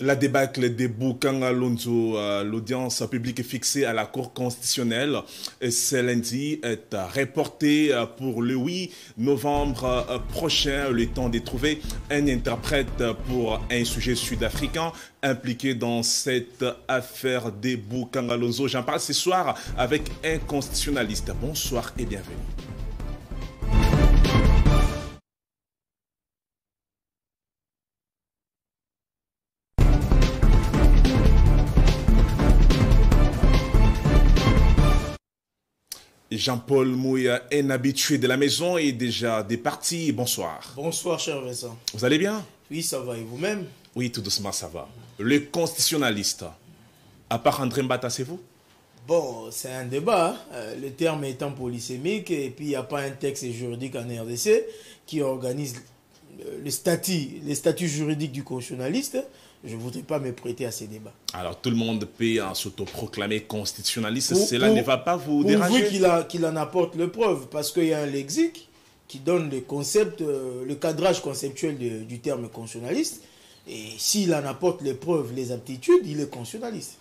La débâcle des Bukanga Lonzo, l'audience publique fixée à la Cour constitutionnelle ce lundi est reportée pour le 8 novembre prochain, le temps de trouver un interprète pour un sujet sud-africain impliqué dans cette affaire des Bukanga Lonzo. J'en parle ce soir avec un constitutionnaliste. Bonsoir et bienvenue. Jean-Paul Mouya, un habitué de la maison, est déjà départi. Bonsoir. Bonsoir, cher Vincent. Vous allez bien? Oui, ça va. Et vous-même? Oui, tout doucement, ça va. Le constitutionnaliste, à part André Mbata, c'est vous? Bon, c'est un débat. Le terme étant polysémique, et puis il n'y a pas un texte juridique en RDC qui organise les statuts juridiques du constitutionnaliste. Je ne voudrais pas me prêter à ces débats. Alors, tout le monde peut s'autoproclamer constitutionnaliste. Cela ne va pas vous déranger? Qu'il en apporte le preuve, parce qu'il y a un lexique qui donne le cadrage conceptuel du terme constitutionnaliste. Et s'il en apporte les preuves, les aptitudes, il est constitutionnaliste.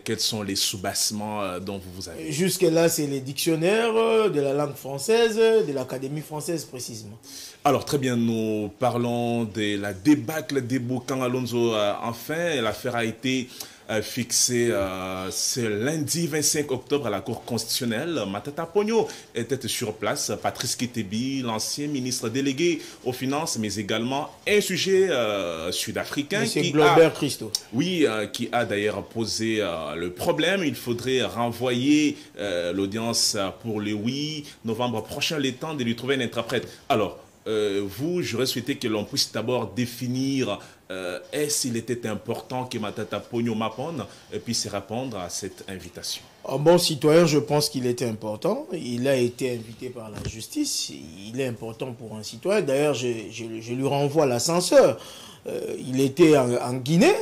Quels sont les soubassements dont vous avez? Jusque-là, c'est les dictionnaires de la langue française, de l'Académie française précisément. Alors, très bien, nous parlons de la débâcle des Bukanga Lonzo. Enfin, l'affaire a été fixée ce lundi 25 octobre à la Cour constitutionnelle. Matata Ponyo était sur place. Patrice Kitebi, l'ancien ministre délégué aux Finances, mais également un sujet sud-africain. C'est Globert Christo. Oui, qui a d'ailleurs posé le problème. Il faudrait renvoyer l'audience pour le 8 novembre prochain, le temps de lui trouver un interprète. Alors, j'aurais souhaité que l'on puisse d'abord définir est-ce qu'il était important que Matata Ponyo Mapon puisse répondre à cette invitation. En bon citoyen, je pense qu'il était important. Il a été invité par la justice. Il est important pour un citoyen. D'ailleurs, je lui renvoie l'ascenseur. Il était en Guinée,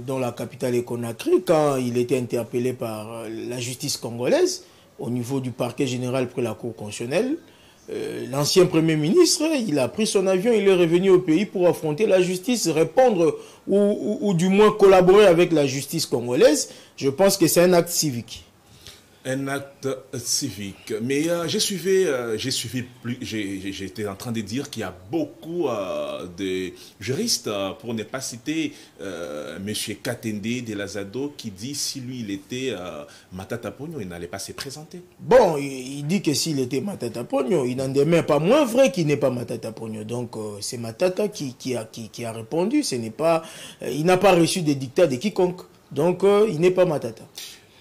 dont la capitale est Conakry, quand il était interpellé par la justice congolaise au niveau du parquet général près la Cour constitutionnelle. L'ancien Premier ministre, il a pris son avion, il est revenu au pays pour affronter la justice, répondre ou du moins collaborer avec la justice congolaise. Je pense que c'est un acte civique. Un acte civique. Mais j'étais en train de dire qu'il y a beaucoup de juristes, pour ne pas citer M. Katende de Lazado, qui dit si lui il était Matata Ponyo, il n'allait pas se présenter. Bon, il dit que s'il était Matata Ponyo, il n'en demeure pas moins vrai qu'il n'est pas Matata Ponyo. Donc c'est Matata qui a répondu. Il n'a pas reçu des dictats de quiconque. Donc il n'est pas Matata.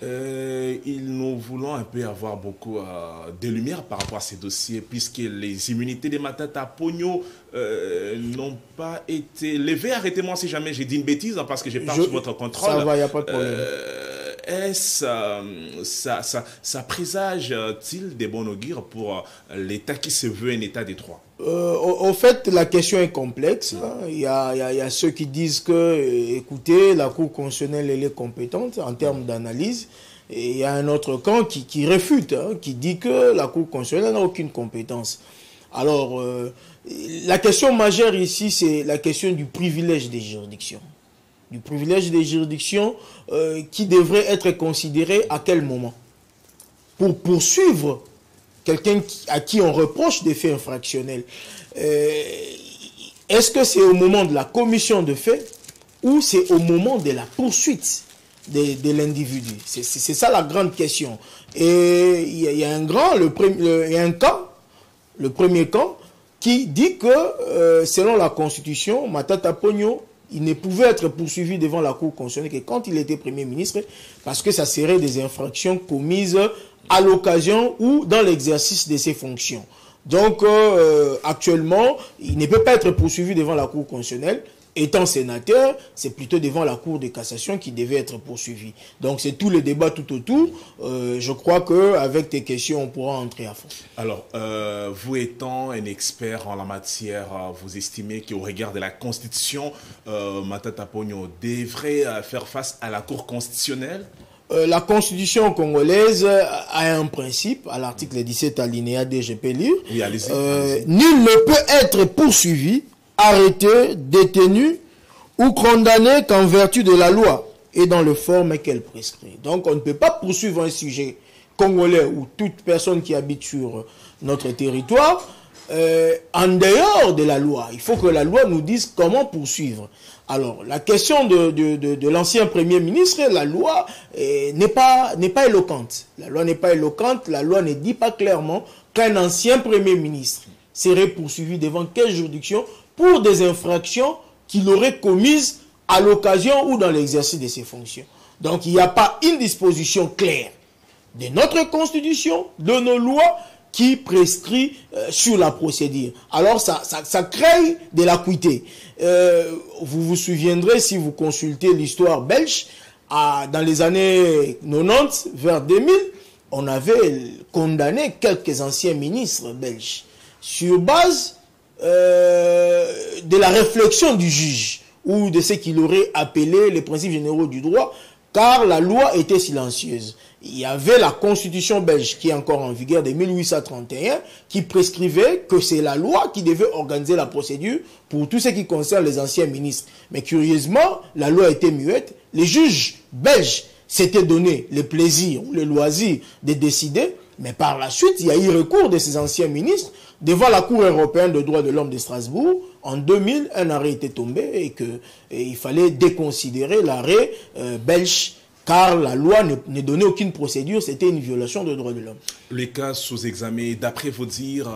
Nous voulons un peu avoir beaucoup de lumière par rapport à ces dossiers, puisque les immunités de Matata Ponyo n'ont pas été levées. Arrêtez-moi si jamais j'ai dit une bêtise, parce que j'ai pas sous votre contrôle. Ça va, il n'y a pas de problème. Ça présage-t-il des bons augures pour l'État qui se veut un État des droits? Au fait, la question est complexe. Il y a ceux qui disent que, écoutez, la Cour constitutionnelle elle est compétente en termes d'analyse. Et il y a un autre camp qui réfute, qui dit que la Cour constitutionnelle n'a aucune compétence. Alors, la question majeure ici, c'est la question du privilège des juridictions. Du privilège des juridictions qui devrait être considéré à quel moment? Pour poursuivre quelqu'un à qui on reproche des faits infractionnels. Est-ce que c'est au moment de la commission de faits ou c'est au moment de la poursuite de l'individu? C'est ça la grande question. Et il y a un cas, le premier cas, qui dit que selon la Constitution, Matata Ponyo, il ne pouvait être poursuivi devant la Cour constitutionnelle que quand il était Premier ministre, parce que ça serait des infractions commises à l'occasion ou dans l'exercice de ses fonctions. Donc, actuellement, il ne peut pas être poursuivi devant la Cour constitutionnelle. Étant sénateur, c'est plutôt devant la Cour de cassation qui devait être poursuivi. Donc, c'est tout le débat tout autour. Je crois qu'avec tes questions, on pourra entrer à fond. Alors, vous étant un expert en la matière, vous estimez qu'au regard de la Constitution, Matata Ponyo devrait faire face à la Cour constitutionnelle? La Constitution congolaise a un principe, à l'article 17 alinéa 2, je peux lire. Oui, allez-y. Nul ne peut être poursuivi, arrêté, détenu ou condamné qu'en vertu de la loi et dans le forme qu'elle prescrit. Donc on ne peut pas poursuivre un sujet congolais ou toute personne qui habite sur notre territoire en dehors de la loi. Il faut que la loi nous dise comment poursuivre. Alors, la question de l'ancien Premier ministre, la loi n'est pas éloquente. La loi n'est pas éloquente, la loi ne dit pas clairement qu'un ancien Premier ministre serait poursuivi devant quelle juridiction pour des infractions qu'il aurait commises à l'occasion ou dans l'exercice de ses fonctions. Donc, il n'y a pas une disposition claire de notre Constitution, de nos lois, qui prescrit sur la procédure. Alors, ça crée de l'acuité. Vous vous souviendrez, si vous consultez l'histoire belge, dans les années 90, vers 2000, on avait condamné quelques anciens ministres belges sur base de la réflexion du juge ou de ce qu'il aurait appelé les principes généraux du droit, car la loi était silencieuse. Il y avait la constitution belge qui est encore en vigueur de 1831 qui prescrivait que c'est la loi qui devait organiser la procédure pour tout ce qui concerne les anciens ministres. Mais curieusement, la loi était muette. Les juges belges s'étaient donné le plaisir ou le loisir de décider, mais par la suite, il y a eu recours de ces anciens ministres devant la Cour européenne des droits de l'homme de Strasbourg. En 2000, un arrêt était tombé et il fallait déconsidérer l'arrêt belge, car la loi ne donnait aucune procédure, c'était une violation des droits de l'homme. Les cas sous examen, d'après vos dires,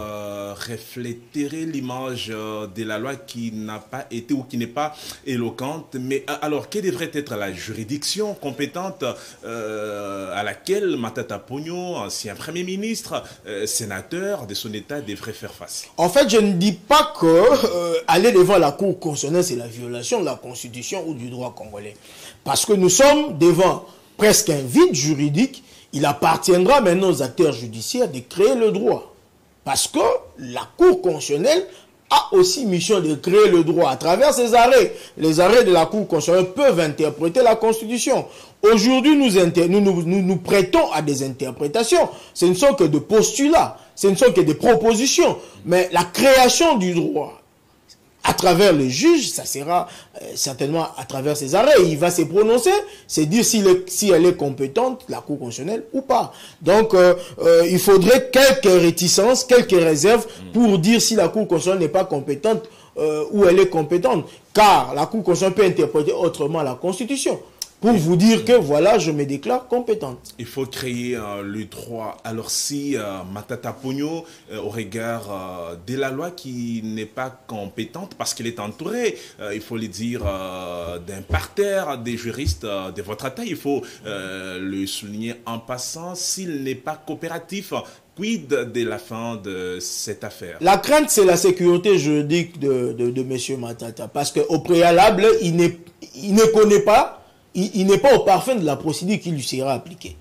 reflèterait l'image de la loi qui n'a pas été ou qui n'est pas éloquente. Mais alors, quelle devrait être la juridiction compétente à laquelle Matata Ponyo, ancien Premier ministre, sénateur de son État, devrait faire face? En fait, je ne dis pas que aller devant la Cour constitutionnelle, c'est la violation de la Constitution ou du droit congolais. Parce que nous sommes devant presque un vide juridique. Il appartiendra maintenant aux acteurs judiciaires de créer le droit. Parce que la Cour constitutionnelle a aussi mission de créer le droit à travers ses arrêts. Les arrêts de la Cour constitutionnelle peuvent interpréter la Constitution. Aujourd'hui, nous prêtons à des interprétations. Ce ne sont que des postulats, ce ne sont que des propositions. Mais la création du droit à travers le juge, ça sera certainement à travers ses arrêts. Il va se prononcer, c'est dire si elle est compétente, la Cour constitutionnelle, ou pas. Donc, il faudrait quelques réticences, quelques réserves pour dire si la Cour constitutionnelle n'est pas compétente ou elle est compétente. Car la Cour constitutionnelle peut interpréter autrement la Constitution. Pour vous dire que, voilà, je me déclare compétente. Il faut créer le droit. Alors si Matata Ponyo, au regard de la loi qui n'est pas compétente, parce qu'il est entouré, il faut le dire, d'un parterre des juristes de votre taille, il faut le souligner en passant, s'il n'est pas coopératif, quid de la fin de cette affaire? La crainte, c'est la sécurité juridique de M. Matata, parce qu'au préalable, il ne connaît pas, il n'est pas au parfum de la procédure qui lui sera appliquée.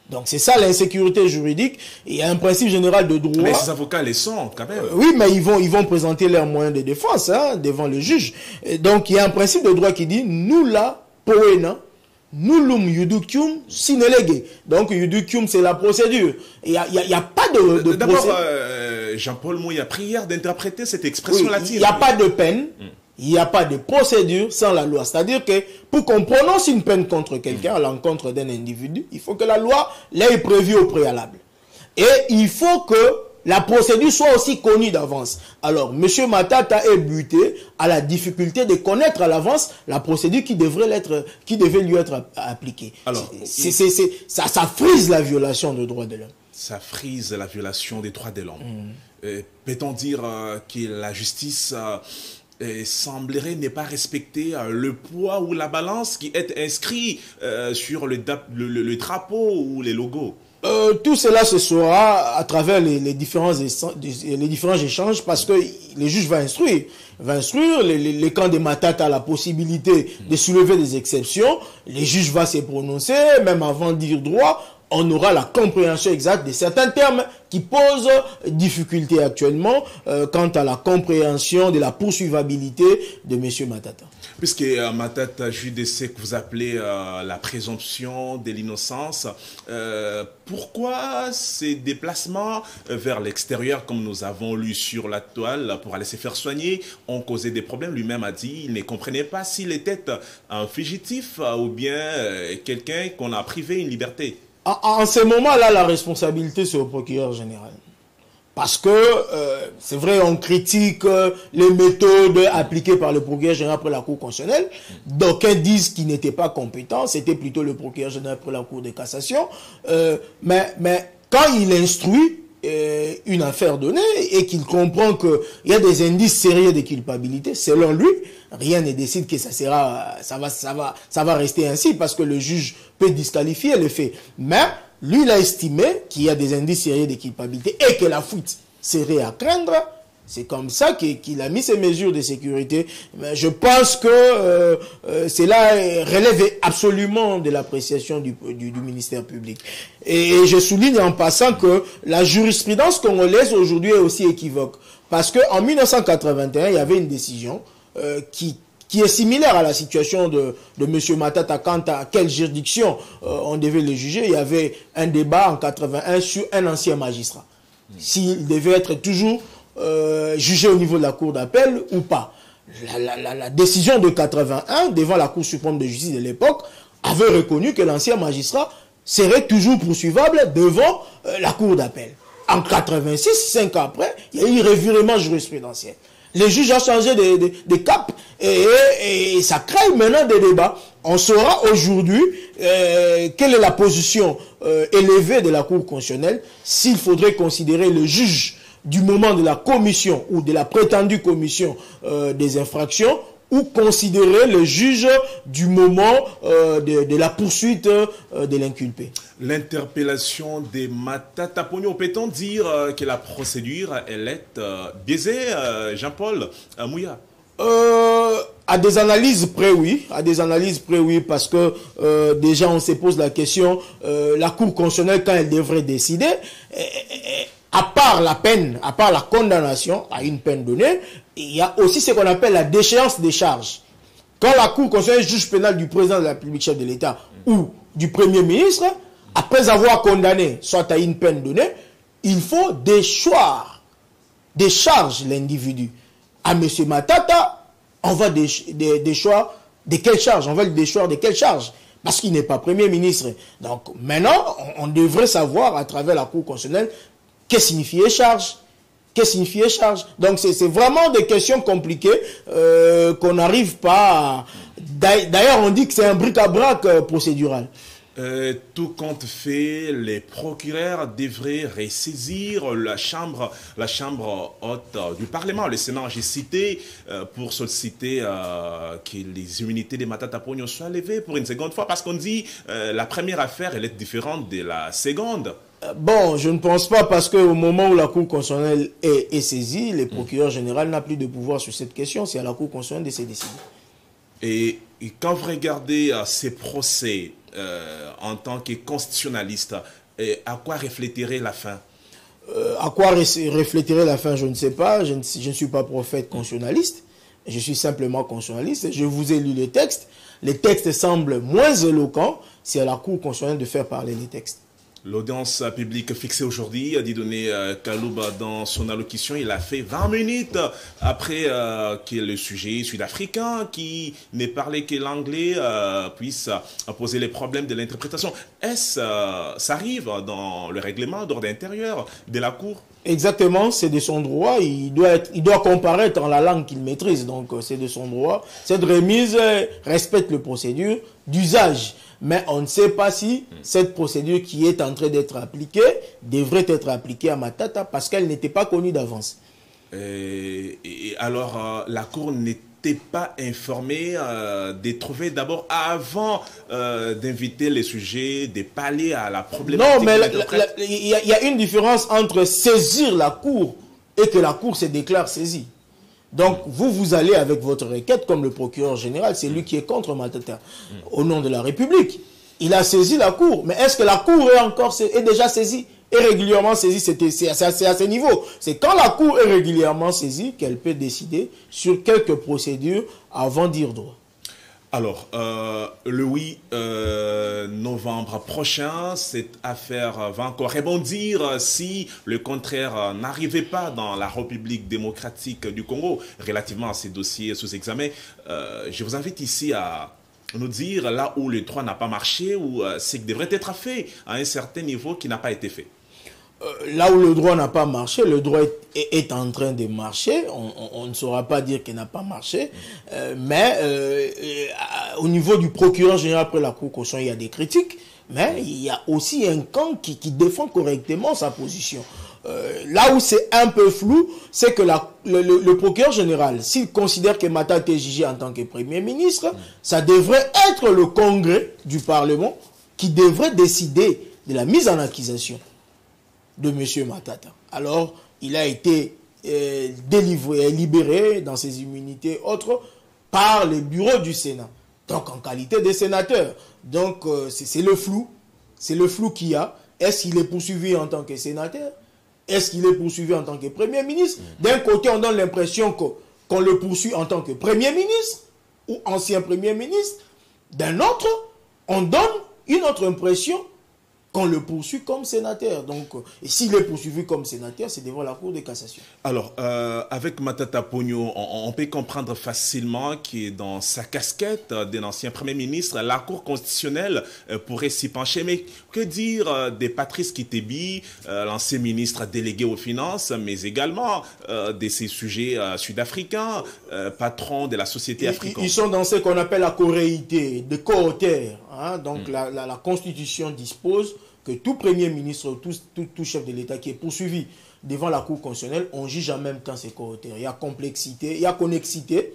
Donc c'est ça l'insécurité juridique. Il y a un principe général de droit. Mais ces avocats les sont quand même. Oui, mais ils vont présenter leurs moyens de défense devant le juge. Et donc il y a un principe de droit qui dit nous la poena, nous lum yudukium sinelege. Donc yudukium c'est la procédure. Il y a pas de d'abord Jean-Paul Mouy a prière d'interpréter cette expression latine. Il n'y a pas de peine. Il n'y a pas de procédure sans la loi. C'est-à-dire que pour qu'on prononce une peine contre quelqu'un, à l'encontre d'un individu, il faut que la loi l'ait prévue au préalable. Et il faut que la procédure soit aussi connue d'avance. Alors, M. Matata est buté à la difficulté de connaître à l'avance la procédure qui devait lui être appliquée. Alors, ça frise la violation des droits de l'homme. Ça frise la violation des droits de l'homme. Peut-on dire que la justice semblerait ne pas respecter le poids ou la balance qui est inscrit sur le drapeau ou les logos? Tout cela se saura à travers les différents échanges, parce que le juge va instruire. Les camps de Matata a la possibilité de soulever des exceptions. Le juge va se prononcer, même avant de dire droit. on aura la compréhension exacte de certains termes qui posent difficulté actuellement quant à la compréhension de la poursuivabilité de M. Matata. Puisque Matata JDC que vous appelez la présomption de l'innocence, pourquoi ces déplacements vers l'extérieur, comme nous avons lu sur la toile, pour aller se faire soigner, ont causé des problèmes? Lui-même a dit qu'il ne comprenait pas s'il était un fugitif ou bien quelqu'un qu'on a privé une liberté. En ce moment-là, la responsabilité, c'est au procureur général. Parce que, c'est vrai, on critique les méthodes appliquées par le procureur général après la Cour constitutionnelle. D'aucuns disent qu'il n'était pas compétent, c'était plutôt le procureur général après la Cour de cassation. Mais quand il instruit une affaire donnée et qu'il comprend qu'il y a des indices sérieux de culpabilité, selon lui, rien ne décide que ça va rester ainsi parce que le juge peut disqualifier le fait. Mais lui, il a estimé qu'il y a des indices sérieux de culpabilité et que la fuite serait à craindre. C'est comme ça qu'il a mis ces mesures de sécurité. Mais je pense que cela relève absolument de l'appréciation du ministère public. Et je souligne en passant que la jurisprudence congolaise aujourd'hui est aussi équivoque. Parce qu'en 1981, il y avait une décision qui est similaire à la situation de M. Matata quant à quelle juridiction on devait le juger. Il y avait un débat en 81 sur un ancien magistrat. S'il devait être toujours jugé au niveau de la Cour d'appel ou pas. La décision de 81 devant la Cour suprême de justice de l'époque avait reconnu que l'ancien magistrat serait toujours poursuivable devant la Cour d'appel. En 86, 5 ans après, il y a eu un revirement jurisprudentiel. Les juges ont changé de cap et ça crée maintenant des débats. On saura aujourd'hui quelle est la position élevée de la Cour constitutionnelle, s'il faudrait considérer le juge du moment de la commission ou de la prétendue commission des infractions ou considérer le juge du moment de la poursuite de l'inculpé. L'interpellation des Matata Pogno, peut-on dire que la procédure elle est biaisée, Jean-Paul Mouya? À des analyses près, oui. À des analyses près, oui, parce que déjà on se pose la question, la Cour constitutionnelle, quand elle devrait décider, à part la peine, à part la condamnation à une peine donnée, il y a aussi ce qu'on appelle la déchéance des charges. Quand la Cour constitutionnelle juge pénal du président de la République, chef de l'État, ou du Premier ministre, après avoir condamné, soit à une peine donnée, il faut déchoir des charges l'individu. À M. Matata, on va déchoir de quelle charge? On va le déchoir de quelle charge? Parce qu'il n'est pas Premier ministre. Donc maintenant, on devrait savoir à travers la Cour constitutionnelle qu'est-ce signifiait charge. Qu'est-ce signifiait charge? Donc c'est vraiment des questions compliquées qu'on n'arrive pas à... D'ailleurs, on dit que c'est un bric-à-brac procédural. Tout compte fait, les procureurs devraient ressaisir la chambre haute du Parlement, le Sénat. J'ai cité pour solliciter que les immunités des Matata Pogno soient levées pour une seconde fois, parce qu'on dit la première affaire, elle est différente de la seconde. Bon, je ne pense pas, parce qu'au moment où la Cour constitutionnelle est saisie, le procureur général n'a plus de pouvoir sur cette question. C'est à la Cour constitutionnelle de se décider. Et quand vous regardez ces procès en tant que constitutionnaliste, à quoi refléterait la fin? À quoi refléterait la fin, je ne sais pas. Je ne suis pas prophète constitutionnaliste. Je suis simplement constitutionnaliste. Je vous ai lu les textes. Les textes semblent moins éloquents. C'est à la Cour constitutionnelle de faire parler les textes. L'audience publique fixée aujourd'hui, a dit donner Kalouba dans son allocution. Il a fait 20 minutes après que le sujet sud-africain, qui ne parlait que l'anglais, puisse poser les problèmes de l'interprétation. Ça arrive dans le règlement d'ordre intérieur de la Cour? Exactement, c'est de son droit. Il doit comparaître en la langue qu'il maîtrise. Donc c'est de son droit. Cette remise respecte les procédures d'usage. Mais on ne sait pas si cette procédure qui est en train d'être appliquée devrait être appliquée à Matata, parce qu'elle n'était pas connue d'avance. Et alors, la Cour n'était pas informée de trouver d'abord, avant d'inviter les sujets, de parler à la problématique? Non, mais il y a une différence entre saisir la Cour et que la Cour se déclare saisie. Donc, vous allez avec votre requête, comme le procureur général, c'est lui qui est contre Matata, au nom de la République. Il a saisi la Cour. Mais est-ce que la Cour est déjà saisie? Est régulièrement saisie? C'est à ce niveau. C'est quand la Cour est régulièrement saisie qu'elle peut décider sur quelques procédures avant dire droit. Alors, le 8 novembre prochain, cette affaire va encore rebondir si le contraire n'arrivait pas dans la République démocratique du Congo relativement à ces dossiers sous examen. Je vous invite ici à nous dire là où le droit n'a pas marché ou ce qui devrait être fait à un certain niveau qui n'a pas été fait. Là où le droit n'a pas marché, le droit est en train de marcher. On ne saura pas dire qu'il n'a pas marché. Mais au niveau du procureur général après la Cour constitutionnelle, il y a des critiques. Mais il y a aussi un camp qui défend correctement sa position. Là où c'est un peu flou, c'est que le procureur général, s'il considère que Matata est jugé en tant que Premier ministre, ça devrait être le Congrès du Parlement qui devrait décider de la mise en accusation de M. Matata. Alors, il a été délivré, libéré dans ses immunités autres par le bureau du Sénat. Donc, en qualité de sénateur. Donc, c'est le flou. C'est le flou qu'il y a. Est-ce qu'il est poursuivi en tant que sénateur? Est-ce qu'il est poursuivi en tant que Premier ministre? D'un côté, on donne l'impression qu'on le poursuit en tant que Premier ministre ou ancien Premier ministre. D'un autre, on donne une autre impression qu'on le poursuit comme sénateur. Donc, et s'il est poursuivi comme sénateur, c'est devant la Cour de cassation. Alors, avec Matata Ponyo, on peut comprendre facilement que dans sa casquette d'un ancien Premier ministre, la Cour constitutionnelle pourrait s'y pencher. Mais que dire de Patrice Kitebi, l'ancien ministre délégué aux Finances, mais également de ces sujets sud-africains, patron de la société africaine? Ils sont dans ce qu'on appelle la coréité, de co-auteurs. Hein? Donc, la Constitution dispose que tout Premier ministre, tout chef de l'État qui est poursuivi devant la Cour constitutionnelle, on juge en même temps ses co-auteurs. Il y a complexité, il y a connexité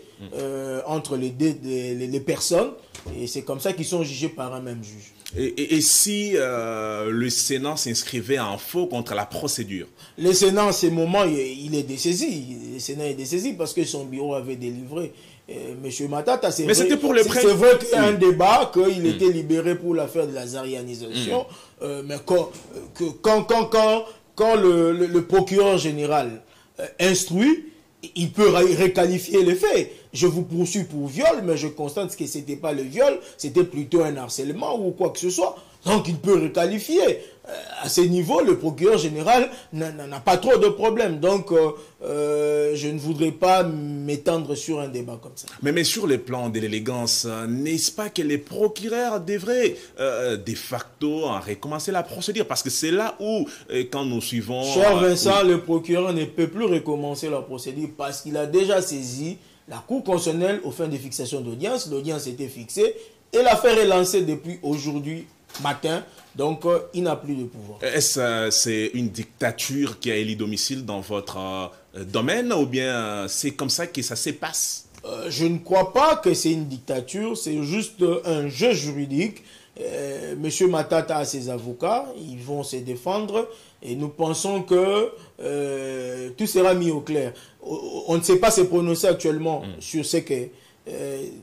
entre les personnes, et c'est comme ça qu'ils sont jugés par un même juge. Et si le Sénat s'inscrivait en faux contre la procédure? Le Sénat, en ce moment, il est dessaisi. Le Sénat est dessaisi parce que son bureau avait délivré M. Matata. Mais c'était pour le C'est vrai qu'il y a un débat, qu'il était libéré pour l'affaire de la zarianisation. Mais quand le procureur général instruit, il peut requalifier les faits. Je vous poursuis pour viol, mais je constate que ce n'était pas le viol, c'était plutôt un harcèlement ou quoi que ce soit. Donc il peut requalifier. À ce niveau, le procureur général n'a pas trop de problèmes. Donc je ne voudrais pas m'étendre sur un débat comme ça. Mais sur le plan de l'élégance, n'est-ce pas que les procureurs devraient de facto recommencer la procédure? Parce que c'est là où, quand nous suivons... Cher Vincent, le procureur ne peut plus recommencer la procédure parce qu'il a déjà saisi la Cour constitutionnelle aux fins de fixation d'audience. L'audience était fixée et l'affaire est lancée depuis aujourd'hui matin. Donc, il n'a plus de pouvoir. Est-ce c'est une dictature qui a élu domicile dans votre domaine ou bien c'est comme ça que ça se passe? Je ne crois pas que c'est une dictature, c'est juste un jeu juridique. Monsieur Matata a ses avocats, ils vont se défendre et nous pensons que tout sera mis au clair. On ne sait pas se prononcer actuellement sur ce que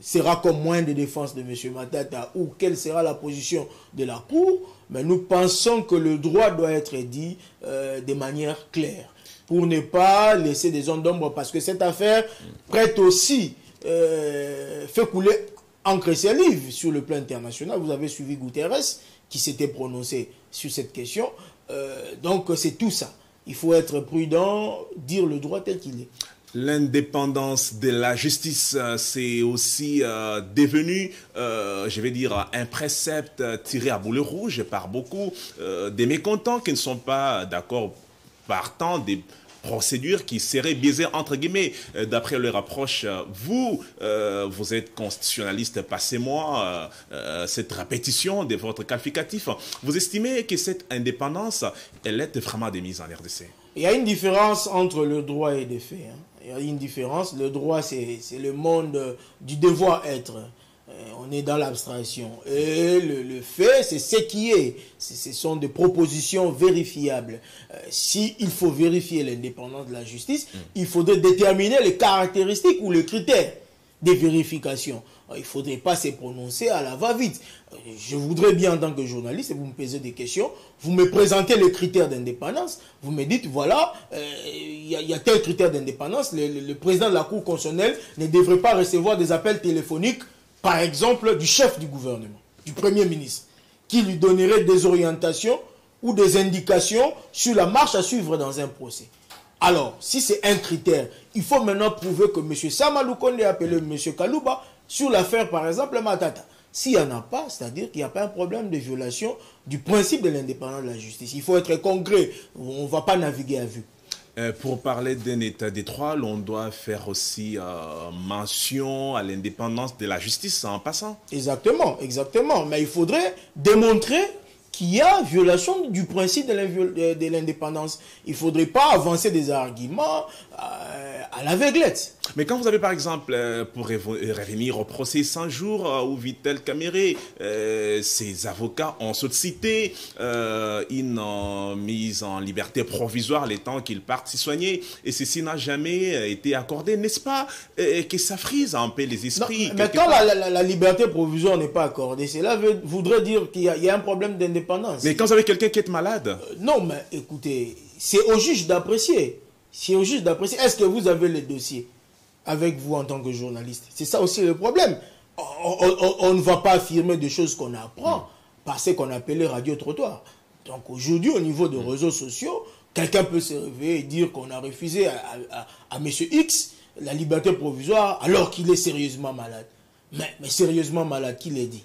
sera comme moyen de défense de M. Matata ou quelle sera la position de la Cour, mais nous pensons que le droit doit être dit de manière claire pour ne pas laisser des zones d'ombre parce que cette affaire prête aussi, fait couler encre et salive sur le plan international. Vous avez suivi Guterres qui s'était prononcé sur cette question. Donc c'est tout ça. Il faut être prudent, dire le droit tel qu'il est. L'indépendance de la justice, c'est aussi devenu, je vais dire, un précepte tiré à boulet rouge par beaucoup des mécontents qui ne sont pas d'accord partant des procédures qui seraient biaisées, entre guillemets, d'après leur approche. Vous êtes constitutionnaliste, passez-moi cette répétition de votre qualificatif. Vous estimez que cette indépendance, elle est vraiment démise en RDC? Il y a une différence entre le droit et les faits. Hein. Il y a une différence. Le droit, c'est le monde du devoir-être. On est dans l'abstraction. Et le fait, c'est ce qui est. Ce sont des propositions vérifiables. S'il faut vérifier l'indépendance de la justice, il faudrait déterminer les caractéristiques ou les critères des vérifications. il ne faudrait pas se prononcer à la va-vite. Je voudrais bien, en tant que journaliste, vous me posez des questions, vous me présentez les critères d'indépendance, vous me dites, voilà, il y a tel critère d'indépendance, le président de la Cour constitutionnelle ne devrait pas recevoir des appels téléphoniques, par exemple, du chef du gouvernement, du Premier ministre, qui lui donnerait des orientations ou des indications sur la marche à suivre dans un procès. Alors, si c'est un critère, il faut maintenant prouver que M. Samalou Konde a appelé M. Kalouba sur l'affaire, par exemple, Matata. S'il n'y en a pas, c'est-à-dire qu'il n'y a pas un problème de violation du principe de l'indépendance de la justice. Il faut être concret, on ne va pas naviguer à vue. Pour parler d'un état des droits, l'on doit faire aussi mention à l'indépendance de la justice en passant. Exactement, exactement. Mais il faudrait démontrer qu'il y a violation du principe de l'indépendance. Il ne faudrait pas avancer des arguments à l'aveuglette. Mais quand vous avez par exemple, pour revenir au procès 100 jours où Vital Kamere, ses avocats ont sollicité une mise en liberté provisoire le temps qu'ils partent s'y soigner, et ceci n'a jamais été accordé, n'est-ce pas que ça frise un peu les esprits? Non, mais quand la liberté provisoire n'est pas accordée, cela voudrait dire qu'il y a un problème d'indépendance. Mais quand vous avez quelqu'un qui est malade? Non, mais écoutez, c'est au juge d'apprécier. C'est au juge d'apprécier. Est-ce que vous avez les dossiers avec vous en tant que journaliste? C'est ça aussi le problème. On ne va pas affirmer des choses qu'on apprend par ce qu'on appelait radio-trottoir. Donc aujourd'hui, au niveau des réseaux sociaux, quelqu'un peut se réveiller et dire qu'on a refusé à M. X la liberté provisoire alors qu'il est sérieusement malade. Mais sérieusement malade, qui l'a dit?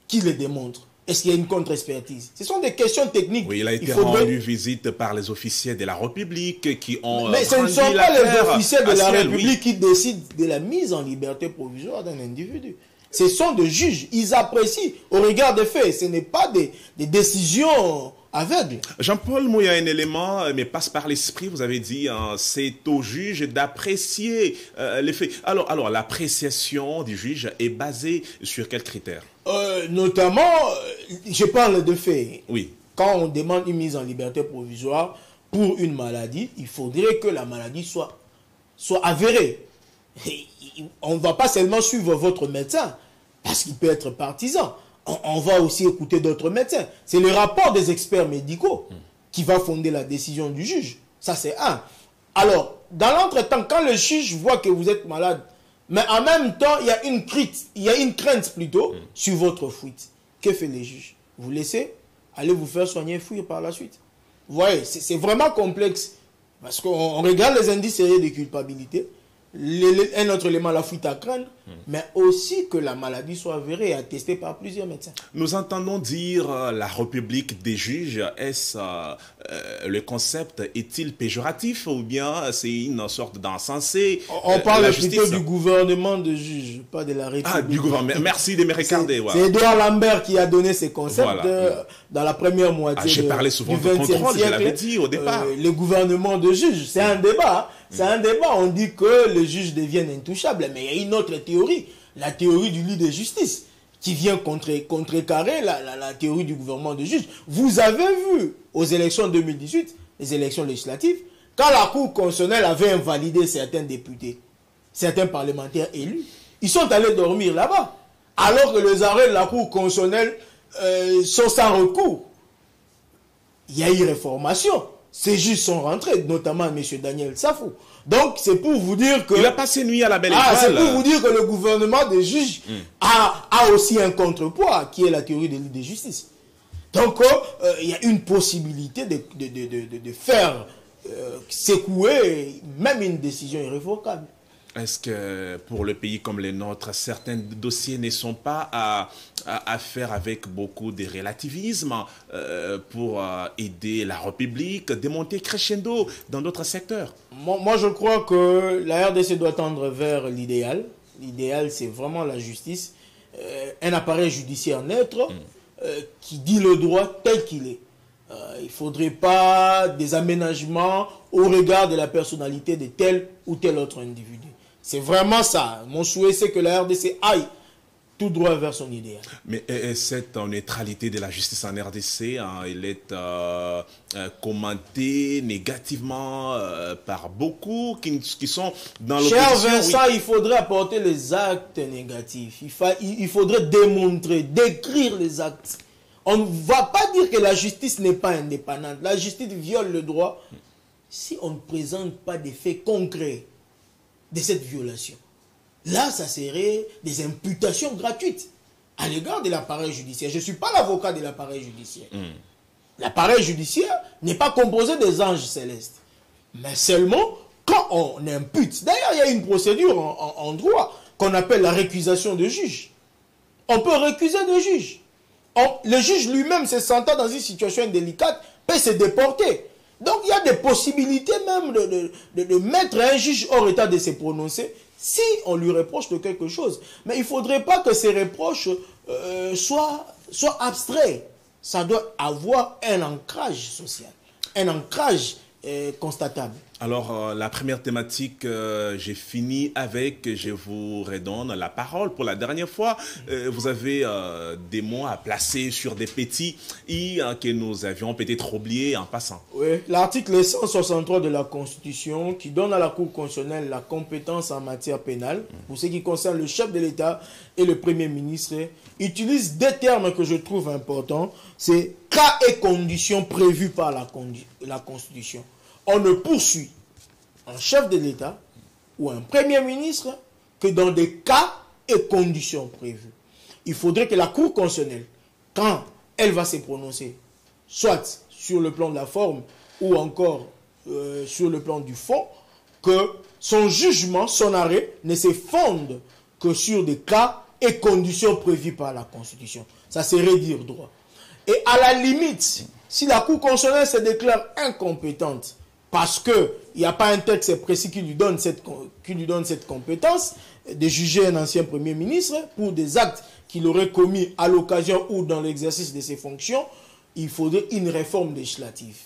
Qui le démontre? Est-ce qu'il y a une contre-expertise? Ce sont des questions techniques. Oui, il a été rendu visite par les officiers de la République qui ont... Mais ce ne sont pas les officiers de la République qui décident de la mise en liberté provisoire d'un individu. Ce sont des juges. Ils apprécient au regard des faits. Ce n'est pas des décisions aveugles. Jean-Paul Mouya, un élément mais passe par l'esprit. Vous avez dit, c'est au juge d'apprécier les faits. Alors l'appréciation du juge est basée sur quels critères? Notamment, je parle de faits. Oui. Quand on demande une mise en liberté provisoire pour une maladie, il faudrait que la maladie soit avérée. Et on ne va pas seulement suivre votre médecin, parce qu'il peut être partisan. On va aussi écouter d'autres médecins. C'est le rapport des experts médicaux qui va fonder la décision du juge. Ça, c'est un. Alors, dans l'entretemps, quand le juge voit que vous êtes malade, mais en même temps, il y a une crainte plutôt sur votre fuite. Que fait les juges? Vous laissez aller vous faire soigner et fuir par la suite. Vous voyez, c'est vraiment complexe. Parce qu'on regarde les indices sérieux de culpabilité. Un autre élément, la fuite à craindre, mais aussi que la maladie soit avérée et attestée par plusieurs médecins. Nous entendons dire la République des juges. Est-ce le concept est-il péjoratif ou bien c'est une sorte d'encensé? On parle plutôt du gouvernement de juges, pas de la République. Ah, du gouvernement. Merci de me regarder. C'est Edouard Lambert qui a donné ces concepts dans la première moitié j'ai parlé souvent du de contrôle, siècle. Je l'avais dit au départ. Le gouvernement de juges, c'est un débat. C'est un débat. On dit que les juges deviennent intouchables, mais il y a une autre théorie, la théorie du lit de justice, qui vient contrecarrer la théorie du gouvernement de juges. Vous avez vu aux élections 2018, les élections législatives, quand la Cour constitutionnelle avait invalidé certains députés, certains parlementaires élus, ils sont allés dormir là-bas, alors que les arrêts de la Cour constitutionnelle sont sans recours. Il y a eu réformation. Ces juges sont rentrés, notamment M. Daniel Safou. Donc, c'est pour vous dire que... Il a passé nuit à la belle étoile. C'est pour vous dire que le gouvernement des juges a aussi un contrepoids, qui est la théorie de l'île de justice. Donc, il y a une possibilité de faire secouer même une décision irrévocable. Est-ce que pour le pays comme le nôtre, certains dossiers ne sont pas à faire avec beaucoup de relativisme pour aider la République, démonter crescendo dans d'autres secteurs? Moi, je crois que la RDC doit tendre vers l'idéal. L'idéal, c'est vraiment la justice. Un appareil judiciaire neutre qui dit le droit tel qu'il est. Il ne faudrait pas des aménagements au regard de la personnalité de tel ou tel autre individu. C'est vraiment ça. Mon souhait, c'est que la RDC aille tout droit vers son idéal. Mais cette neutralité de la justice en RDC, hein, elle est commentée négativement par beaucoup qui sont dans l'opposition. Cher Vincent, oui. Il faudrait apporter les actes négatifs. Il faudrait démontrer, décrire les actes. On ne va pas dire que la justice n'est pas indépendante. La justice viole le droit si on ne présente pas des faits concrets de cette violation. Là, ça serait des imputations gratuites à l'égard de l'appareil judiciaire. Je ne suis pas l'avocat de l'appareil judiciaire. L'appareil judiciaire n'est pas composé des anges célestes. Mais seulement quand on impute. D'ailleurs, il y a une procédure en droit qu'on appelle la récusation de juge. On peut récuser des juges. Le juge lui-même, se sentant dans une situation délicate, peut se déporter. Donc, il y a des possibilités même de mettre un juge hors état de se prononcer si on lui reproche de quelque chose. Mais il ne faudrait pas que ces reproches soient abstraits. Ça doit avoir un ancrage social, un ancrage constatable. Alors, la première thématique, j'ai fini avec, je vous redonne la parole pour la dernière fois. Vous avez des mots à placer sur des petits i que nous avions peut-être oubliés en passant. Oui, l'article 163 de la Constitution qui donne à la Cour constitutionnelle la compétence en matière pénale, pour ce qui concerne le chef de l'État et le Premier ministre, utilise des termes que je trouve importants. C'est cas et conditions prévus par la Constitution. On ne poursuit un chef de l'État ou un Premier ministre que dans des cas et conditions prévues. Il faudrait que la Cour constitutionnelle, quand elle va se prononcer, soit sur le plan de la forme ou encore sur le plan du fond, que son jugement, son arrêt ne se fonde que sur des cas et conditions prévues par la Constitution. Ça serait dire droit. Et à la limite, si la Cour constitutionnelle se déclare incompétente parce qu'il n'y a pas un texte précis qui lui donne cette compétence de juger un ancien Premier ministre pour des actes qu'il aurait commis à l'occasion ou dans l'exercice de ses fonctions, il faudrait une réforme législative,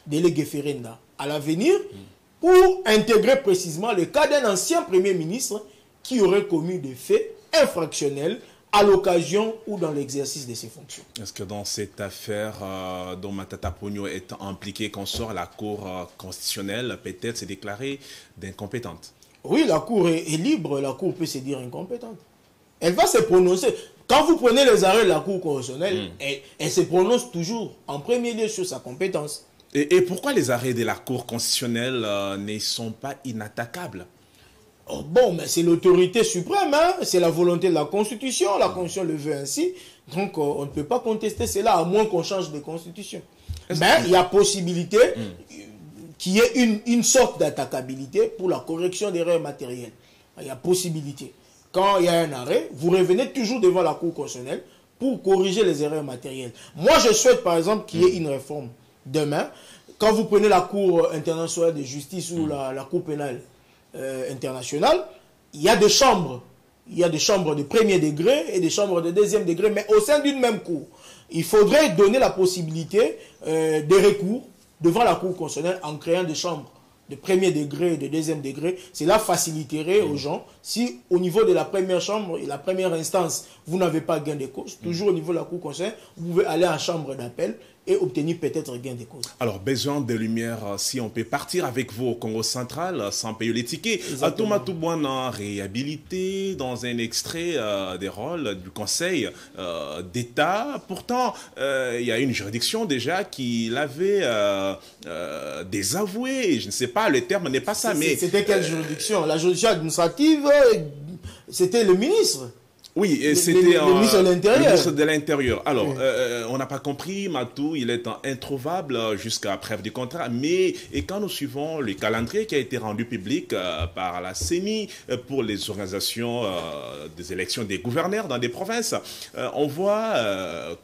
délégué référenda à l'avenir, pour intégrer précisément le cas d'un ancien Premier ministre qui aurait commis des faits infractionnels à l'occasion ou dans l'exercice de ses fonctions. Est-ce que dans cette affaire dont Matata Ponyo est impliqué, qu'on sort, la Cour constitutionnelle peut-être s'est déclarée d'incompétente? Oui, la Cour est libre, la Cour peut se dire incompétente. Elle va se prononcer. Quand vous prenez les arrêts de la Cour constitutionnelle, elle se prononce toujours en premier lieu sur sa compétence. Et pourquoi les arrêts de la Cour constitutionnelle ne sont pas inattaquables? Oh, bon, mais c'est l'autorité suprême, hein? C'est la volonté de la Constitution, la Constitution le veut ainsi, donc on ne peut pas contester cela à moins qu'on change de Constitution. Mais il y a possibilité qu'il y ait une sorte d'attaquabilité pour la correction d'erreurs matérielles. Il y a possibilité. Quand il y a un arrêt, vous revenez toujours devant la Cour constitutionnelle pour corriger les erreurs matérielles. Moi, je souhaite par exemple qu'il y ait une réforme demain. Quand vous prenez la Cour internationale de justice ou la Cour pénale internationale, il y a des chambres. Il y a des chambres de premier degré et des chambres de deuxième degré, mais au sein d'une même cour. Il faudrait donner la possibilité des recours devant la Cour constitutionnelle en créant des chambres de premier degré et de deuxième degré. Cela faciliterait aux gens, si au niveau de la première chambre et la première instance, vous n'avez pas gain de cause, toujours au niveau de la Cour constitutionnelle, vous pouvez aller en chambre d'appel et obtenir peut-être gain de cause. Alors, besoin de lumière, si on peut partir avec vous au Congo central sans payer les tickets. Atoma Toubouana réhabilité dans un extrait des rôles du Conseil d'État. Pourtant, il y a une juridiction déjà qui l'avait désavoué. Je ne sais pas, le terme n'est pas ça, mais... C'était quelle juridiction? La juridiction administrative, c'était le ministre. Oui, c'était le ministre de l'Intérieur. Le ministre de l'Intérieur. Alors, on n'a pas compris, Matou, il est introuvable jusqu'à preuve du contraire. Mais quand nous suivons le calendrier qui a été rendu public par la CENI pour les organisations des élections des gouverneurs dans des provinces, on voit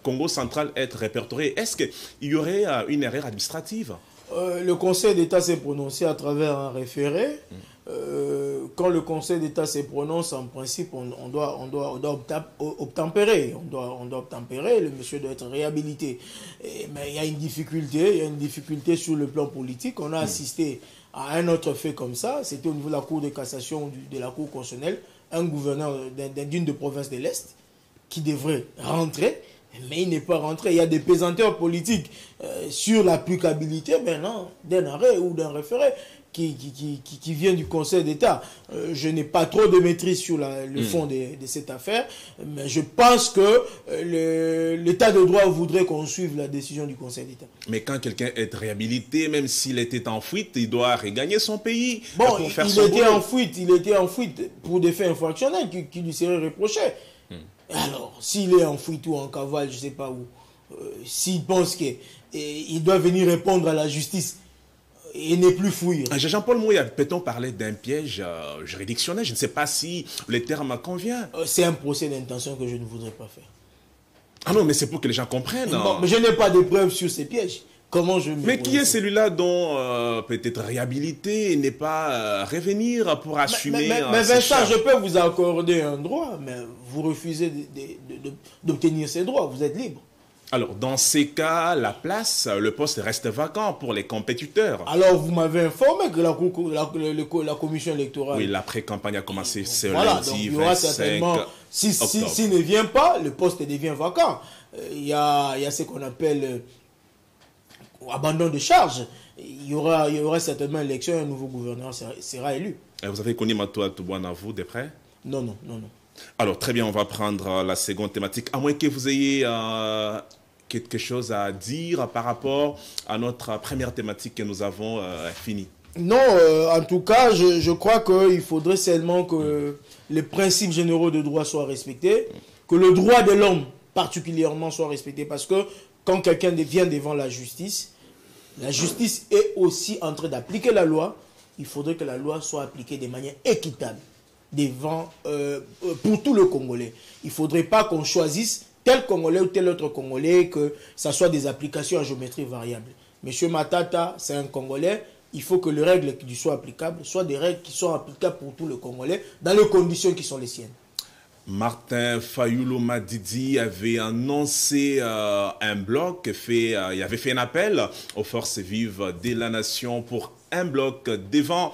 Congo central être répertorié. Est-ce qu'il y aurait une erreur administrative? Le Conseil d'État s'est prononcé à travers un référé. Quand le Conseil d'État se prononce, en principe, on doit obtempérer. On doit obtempérer, le monsieur doit être réhabilité. Mais il y a une difficulté sur le plan politique. On a assisté à un autre fait comme ça. C'était au niveau de la Cour de cassation de la Cour constitutionnelle, un gouverneur d'une des provinces de l'Est qui devrait rentrer, mais il n'est pas rentré. Il y a des pesanteurs politiques sur l'applicabilité maintenant d'un arrêt ou d'un référé qui vient du Conseil d'État. Je n'ai pas trop de maîtrise sur le fond de cette affaire, mais je pense que l'État de droit voudrait qu'on suive la décision du Conseil d'État. Mais quand quelqu'un est réhabilité, même s'il était en fuite, il doit regagner son pays bon, pour faire il son était boulot. il était en fuite pour des faits infractionnels qui lui seraient reprochés. Alors, s'il est en fuite ou en cavale, je ne sais pas où, s'il pense qu'il doit venir répondre à la justice et ne plus fuir. Jean-Paul Mouya, peut-on parler d'un piège juridictionnel? Je ne sais pas si le terme convient. C'est un procès d'intention que je ne voudrais pas faire. Ah non, mais c'est pour que les gens comprennent. Bon, mais je n'ai pas de preuves sur ces pièges. Comment je me Mais qui est celui-là dont peut-être réhabilité et n'est pas revenir pour assumer mais ses Vincent, charges? je peux vous accorder un droit, mais vous refusez d'obtenir ces droits. Vous êtes libre. Alors, dans ces cas, la place, le poste reste vacant pour les compétiteurs. Alors, vous m'avez informé que la commission électorale... Oui, la pré-campagne a commencé ce voilà, donc lundi il y aura 25 certainement... octobre. S'il ne vient pas, le poste devient vacant. Il y a ce qu'on appelle abandon de charge. Il y aura certainement élection et un nouveau gouverneur sera élu. Et vous avez connu Matoa Toubouana, vous, de près? Non. Alors, très bien, on va prendre la seconde thématique. À moins que vous ayez quelque chose à dire par rapport à notre première thématique que nous avons finie. Non, en tout cas, je crois qu'il faudrait seulement que les principes généraux de droit soient respectés, que le droit de l'homme particulièrement soit respecté, parce que quand quelqu'un vient devant la justice est aussi en train d'appliquer la loi. Il faudrait que la loi soit appliquée de manière équitable pour tout le Congolais. Il ne faudrait pas qu'on choisisse tel Congolais ou tel autre Congolais, que ça soit des applications à géométrie variable. Monsieur Matata, c'est un Congolais. Il faut que les règles qui lui soient applicables soient des règles qui sont applicables pour tout le Congolais, dans les conditions qui sont les siennes. Martin Fayulu Madidi avait annoncé un bloc, il avait fait un appel aux forces vives de la nation pour un bloc devant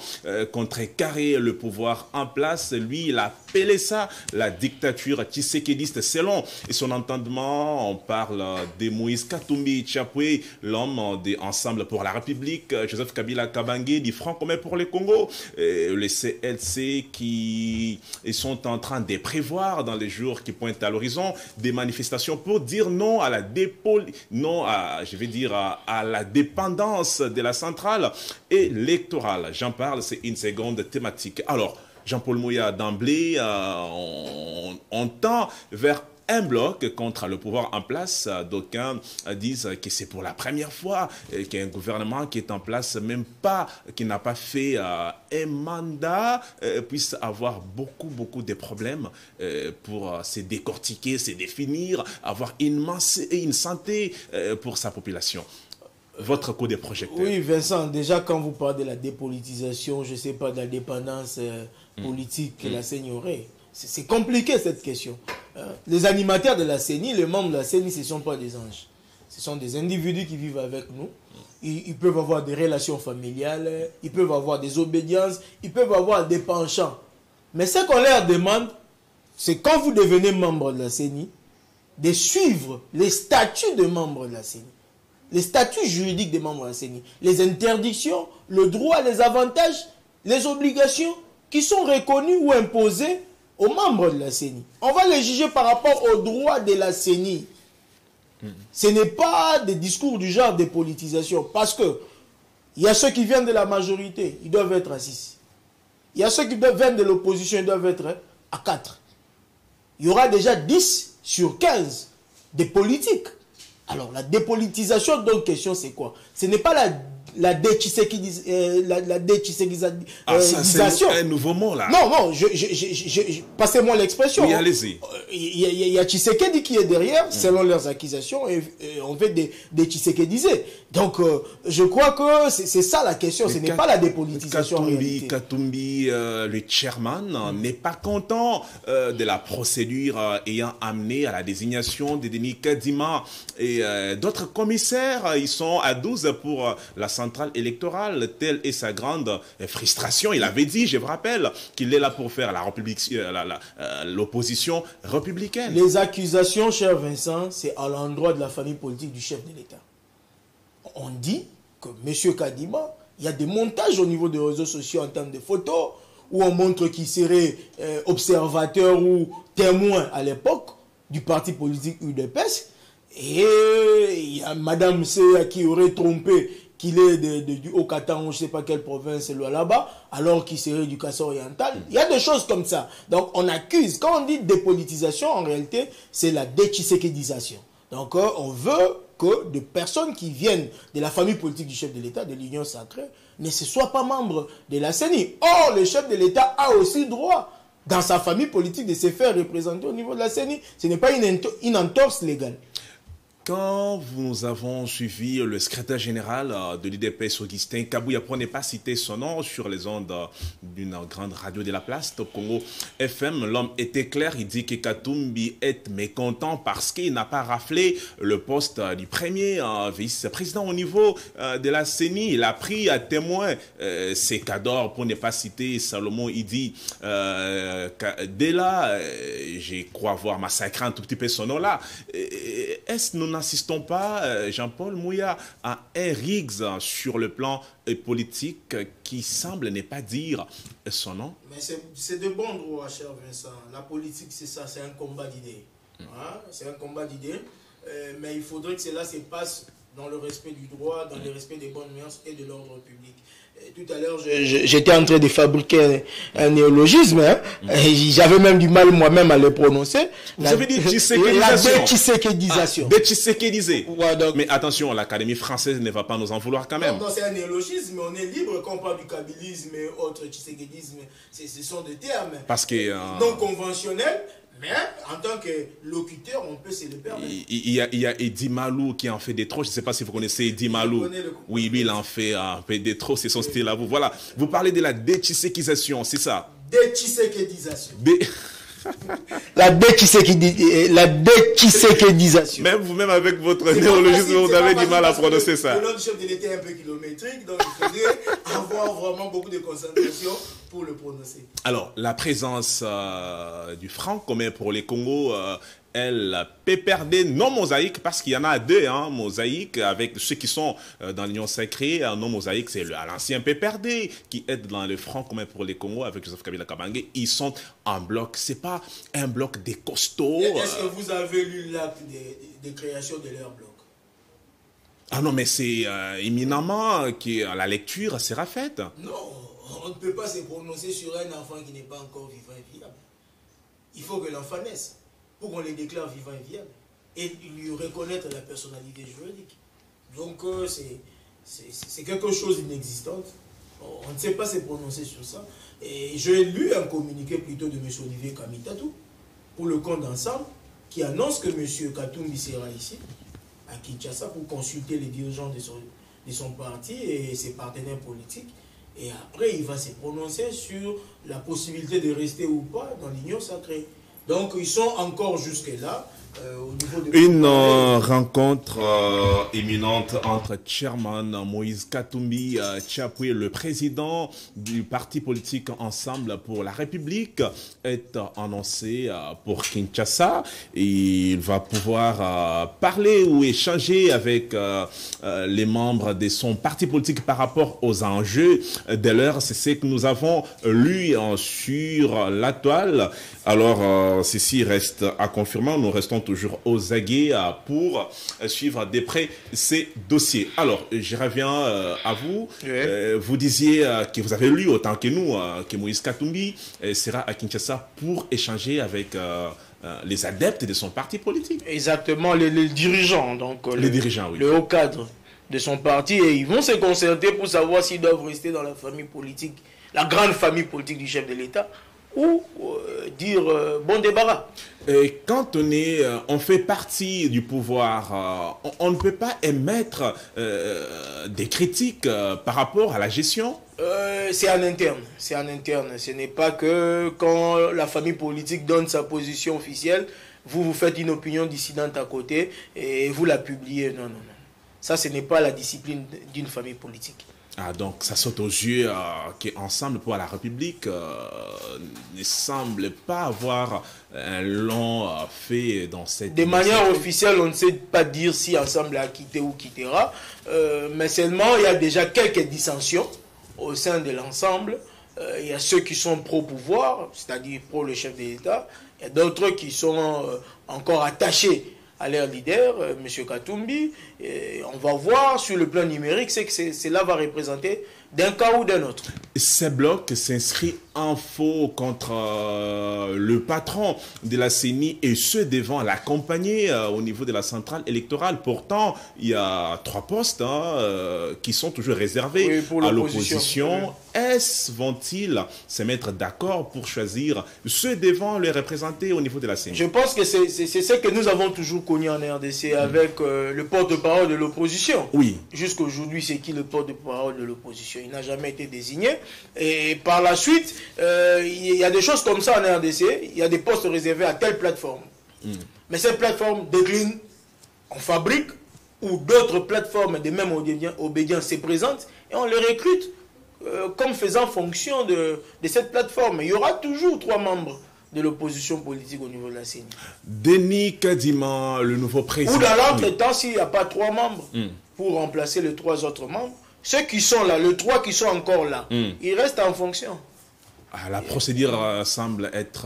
contrecarrer le pouvoir en place. Lui, il a appelé ça la dictature tshisekidiste. Selon son entendement, on parle de Moïse Katumbi Tchapoué, l'homme de Ensemble pour la République, Joseph Kabila Kabange, du Front commun pour le Congo, les CLC qui sont en train de prévoir dans les jours qui pointent à l'horizon des manifestations pour dire non à la à la dépendance de la centrale électorale. J'en parle, c'est une seconde thématique. Alors, Jean-Paul Mouya, d'emblée, on tend vers un bloc contre le pouvoir en place. D'aucuns disent que c'est pour la première fois qu'il y a un gouvernement qui est en place, même pas, qui n'a pas fait un mandat, puisse avoir beaucoup de problèmes pour se décortiquer, se définir, avoir une santé pour sa population. Votre coup de projecteur. Oui, Vincent, déjà quand vous parlez de la dépolitisation, je ne sais pas, de la dépendance politique que la CENI aurait, c'est compliqué cette question. Les animateurs de la CENI, les membres de la CENI, ce ne sont pas des anges. Ce sont des individus qui vivent avec nous. Ils peuvent avoir des relations familiales, ils peuvent avoir des obédiences, ils peuvent avoir des penchants. Mais ce qu'on leur demande, c'est quand vous devenez membre de la CENI, de suivre les statuts de membres de la CENI. Les statuts juridiques des membres de la CENI, les interdictions, le droit, les avantages, les obligations qui sont reconnus ou imposés aux membres de la CENI. On va les juger par rapport aux droits de la CENI. Ce n'est pas des discours du genre de politisation, parce que il y a ceux qui viennent de la majorité, ils doivent être à 6. Il y a ceux qui viennent de l'opposition, ils doivent être à 4. Il y aura déjà 10 sur 15 des politiques. Alors, la dépolitisation, donc, question, c'est quoi? Ce n'est pas la détchisekisation. Ça, c'est un nouveau mot, là. Non, passez-moi l'expression. Oui, allez-y. Il y a Tshisekedi qui est derrière, selon leurs accusations, et on fait des Tshisekedisés. Donc, je crois que c'est ça la question, ce n'est pas la dépolitisation en réalité. Katumbi, le chairman, n'est pas content de la procédure ayant amené à la désignation de Denis Kadima et d'autres commissaires. Ils sont à 12 pour la centrale centrale électorale. Telle est sa grande frustration. Il avait dit, je vous rappelle, qu'il est là pour faire l'opposition républicaine. Les accusations, cher Vincent, c'est à l'endroit de la famille politique du chef de l'État. On dit que M. Kadima, il y a des montages au niveau des réseaux sociaux en termes de photos, où on montre qu'il serait observateur ou témoin à l'époque du parti politique UDPS. Et il y a Madame C qui aurait trompé qu'il est du Haut-Katanga, je ne sais pas quelle province là-bas, alors qu'il serait du Kassai oriental. Il y a des choses comme ça. Donc on accuse. Quand on dit dépolitisation, en réalité, c'est la déchisékédisation. Donc on veut que des personnes qui viennent de la famille politique du chef de l'État, de l'Union sacrée, ne se soient pas membres de la CENI. Or, le chef de l'État a aussi droit, dans sa famille politique, de se faire représenter au niveau de la CENI. Ce n'est pas une entorse légale. Quand nous avons suivi le secrétaire général de l'UDPS, Augustin Kabouya, pour ne pas citer son nom, sur les ondes d'une grande radio de la place, Top Congo FM, l'homme était clair, il dit que Katumbi est mécontent parce qu'il n'a pas raflé le poste du premier vice-président au niveau de la CENI. Il a pris à témoin ses cadors, pour ne pas citer Salomon, il dit, dès là, je crois avoir massacré un tout petit peu son nom là. Est-ce nous n'assistons pas, Jean-Paul Mouya, à un rigs sur le plan politique qui semble ne pas dire son nom? Mais c'est de bons droits, cher Vincent. La politique, c'est ça, c'est un combat d'idées. Hein? C'est un combat d'idées, mais il faudrait que cela se passe dans le respect du droit, dans le respect des bonnes mœurs et de l'ordre public. Tout à l'heure, j'étais en train de fabriquer un néologisme. Hein? J'avais même du mal moi-même à le prononcer. Vous avez dit chisékédisation. La déchisékédisation. Déchisékédisé. Ouais, mais attention, l'Académie française ne va pas nous en vouloir quand même. Non, c'est un néologisme, on est libre quand on parle du kabylisme et autres chisékédisme. Ce sont des termes non conventionnels. Mais en tant que locuteur, on peut se le permettre. Il y a Eddie Malou qui en fait des trop. Je ne sais pas si vous connaissez Eddie Malou. Oui, lui, il en fait un peu des trop. C'est son style à vous. Voilà. Vous parlez de la déchisékisation, c'est ça? Déchisékédisation. La déchisékédisation. Même vous-même avec votre néologisme, vous avez du mal à prononcer ça. Le nom du chef de l'État est un peu kilométrique, donc il faudrait avoir vraiment beaucoup de concentration pour le prononcer. Alors, la présence du franc commun pour les Congos, elle PPRD non mosaïque, parce qu'il y en a deux, hein, mosaïque, avec ceux qui sont dans l'Union sacrée, non mosaïque, c'est l'ancien PPRD qui est dans le front commun pour les Congos avec Joseph Kabila Kabange. Ils sont en bloc, c'est pas un bloc des costauds. Est-ce que vous avez lu l'acte de création de leur bloc? Ah non, mais c'est éminemment que la lecture sera faite. Non, on ne peut pas se prononcer sur un enfant qui n'est pas encore vivant et viable. Il faut que l'enfant naisse pour qu'on les déclare vivant et viable et lui reconnaître la personnalité juridique. Donc c'est quelque chose d'inexistant. On ne sait pas se prononcer sur ça. Et j'ai lu un communiqué plutôt de M. Olivier Kamitatou pour le compte d'ensemble qui annonce que M. Katumbi sera ici à Kinshasa pour consulter les dirigeants de son parti et ses partenaires politiques. Et après, il va se prononcer sur la possibilité de rester ou pas dans l'Union sacrée. Donc, ils sont encore jusque-là. Au niveau de une rencontre éminente entre Chairman Moïse Katumbi Tchapoué, le président du parti politique Ensemble pour la République, est annoncé pour Kinshasa. Il va pouvoir parler ou échanger avec les membres de son parti politique par rapport aux enjeux de l'heure. C'est ce que nous avons lu sur la toile. Alors, ceci reste à confirmer. Nous restons toujours aux aguets pour suivre de près ces dossiers. Alors, je reviens à vous. Oui. Vous disiez que vous avez lu autant que nous que Moïse Katumbi sera à Kinshasa pour échanger avec les adeptes de son parti politique. Exactement, les dirigeants. Donc, les dirigeants, oui. Le haut cadre de son parti. Et ils vont se concerter pour savoir s'ils doivent rester dans la famille politique, la grande famille politique du chef de l'État, ou dire bon débarras. Et quand on fait partie du pouvoir, on ne peut pas émettre des critiques par rapport à la gestion. C'est en interne. C'est en interne. Ce n'est pas que quand la famille politique donne sa position officielle, vous faites une opinion dissidente à côté et vous la publiez. Non, non, non. Ça, ce n'est pas la discipline d'une famille politique. Ah, donc ça saute aux yeux qu'Ensemble pour la République ne semble pas avoir un long fait dans cette... De manière officielle, on ne sait pas dire si Ensemble a quitté ou quittera, mais seulement il y a déjà quelques dissensions au sein de l'Ensemble. Il y a ceux qui sont pro-pouvoir, c'est-à-dire pro le chef de l'État. Il y a d'autres qui sont encore attachés à leur leader, M. Katumbi. Et on va voir sur le plan numérique ce que cela va représenter d'un cas ou d'un autre. Ces blocs s'inscrivent en faux contre le patron de la CENI et ceux devant l'accompagner au niveau de la centrale électorale. Pourtant, il y a 3 postes qui sont toujours réservés à l'opposition. Est-ce vont-ils se mettre d'accord pour choisir ceux devant les représenter au niveau de la CENI? Je pense que c'est ce que nous avons toujours connu en RDC avec le porte-parole de l'opposition. Oui. Jusqu'aujourd'hui, c'est qui le porte-parole de l'opposition? Il n'a jamais été désigné. Et par la suite, il y a des choses comme ça en RDC. Il y a des postes réservés à telle plateforme. Mais cette plateforme décline, on fabrique, ou d'autres plateformes de même obédience se présentent et on les recrute comme faisant fonction de cette plateforme. Il y aura toujours 3 membres de l'opposition politique au niveau de la CENI. Denis Kadima, le nouveau président... Ou dans l'entretemps, s'il n'y a pas 3 membres pour remplacer les 3 autres membres, ceux qui sont là, les 3 qui sont encore là, ils restent en fonction. Ah, la procédure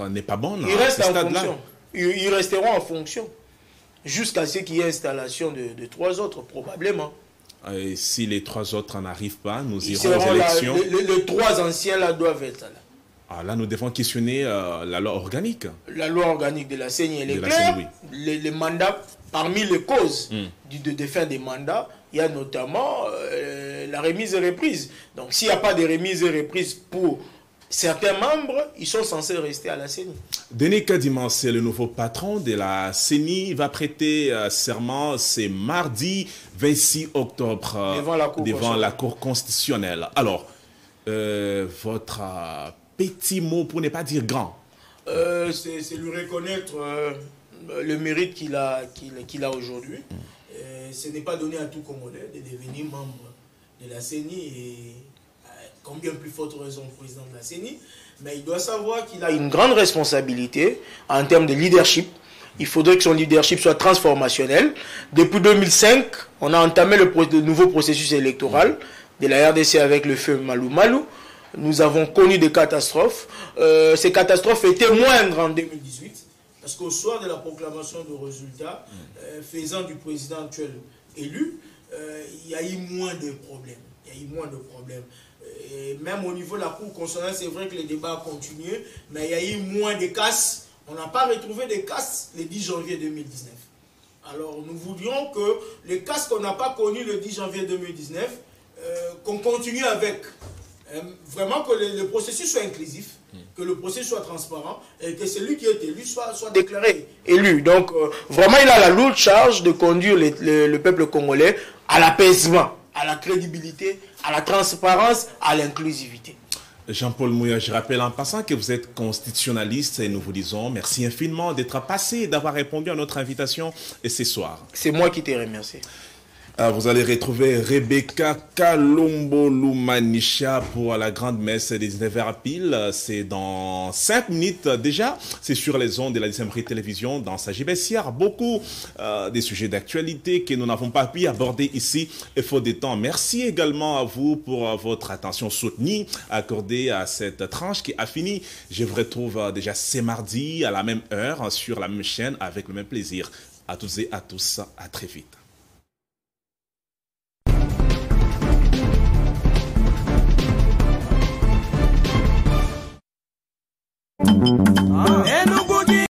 n'est pas bonne. Ils restent en fonction. Ils resteront en fonction. Jusqu'à ce qu'il y ait installation de 3 autres, probablement. Et si les 3 autres n'arrivent pas, nous irons aux élections. Les 3 anciens là doivent être là. Ah, là, nous devons questionner la loi organique. La loi organique de la CENI, elle est claire. Oui. Les mandats, parmi les causes de fin des mandats, il y a notamment la remise et reprise. Donc, s'il n'y a pas de remise et reprise pour certains membres, ils sont censés rester à la CENI. Denis Kadima, c'est le nouveau patron de la CENI. Il va prêter serment, c'est mardi 26 octobre devant la Cour constitutionnelle. Alors, votre petit mot, pour ne pas dire grand. C'est lui reconnaître le mérite qu'il a aujourd'hui. Ce n'est pas donné à tout Congolais de devenir membre de la CENI et combien plus forte raison président de la CENI, mais il doit savoir qu'il a une grande responsabilité en termes de leadership. Il faudrait que son leadership soit transformationnel. Depuis 2005, on a entamé le nouveau processus électoral de la RDC avec le feu Malou Malou. Nous avons connu des catastrophes. Ces catastrophes étaient moindres en 2018, parce qu'au soir de la proclamation de résultats, faisant du président actuel élu, il y a eu moins de problèmes. Et même au niveau de la Cour constitutionnelle, c'est vrai que les débats ont continué, mais il y a eu moins de casses. On n'a pas retrouvé des casses le 10 janvier 2019. Alors nous voulions que les casses qu'on n'a pas connues le 10 janvier 2019, qu'on continue avec. Vraiment que le processus soit inclusif, que le processus soit transparent et que celui qui est élu soit déclaré élu. Donc vraiment il a la lourde charge de conduire le peuple congolais à l'apaisement, à la crédibilité, à la transparence, à l'inclusivité. Jean-Paul Mouya, je rappelle en passant que vous êtes constitutionnaliste et nous vous disons merci infiniment d'être passé et d'avoir répondu à notre invitation ce soir. C'est moi qui te remercie. Vous allez retrouver Rebecca Kalombo-Lumanisha pour la grande messe des 19h pile. C'est dans 5 minutes déjà. C'est sur les ondes de la Décembre Télévision dans sa baissière. Beaucoup des sujets d'actualité que nous n'avons pas pu aborder ici et faute de temps. Merci également à vous pour votre attention soutenue accordée à cette tranche qui a fini. Je vous retrouve déjà ce mardi à la même heure sur la même chaîne avec le même plaisir. À toutes et à tous, à très vite. Ah,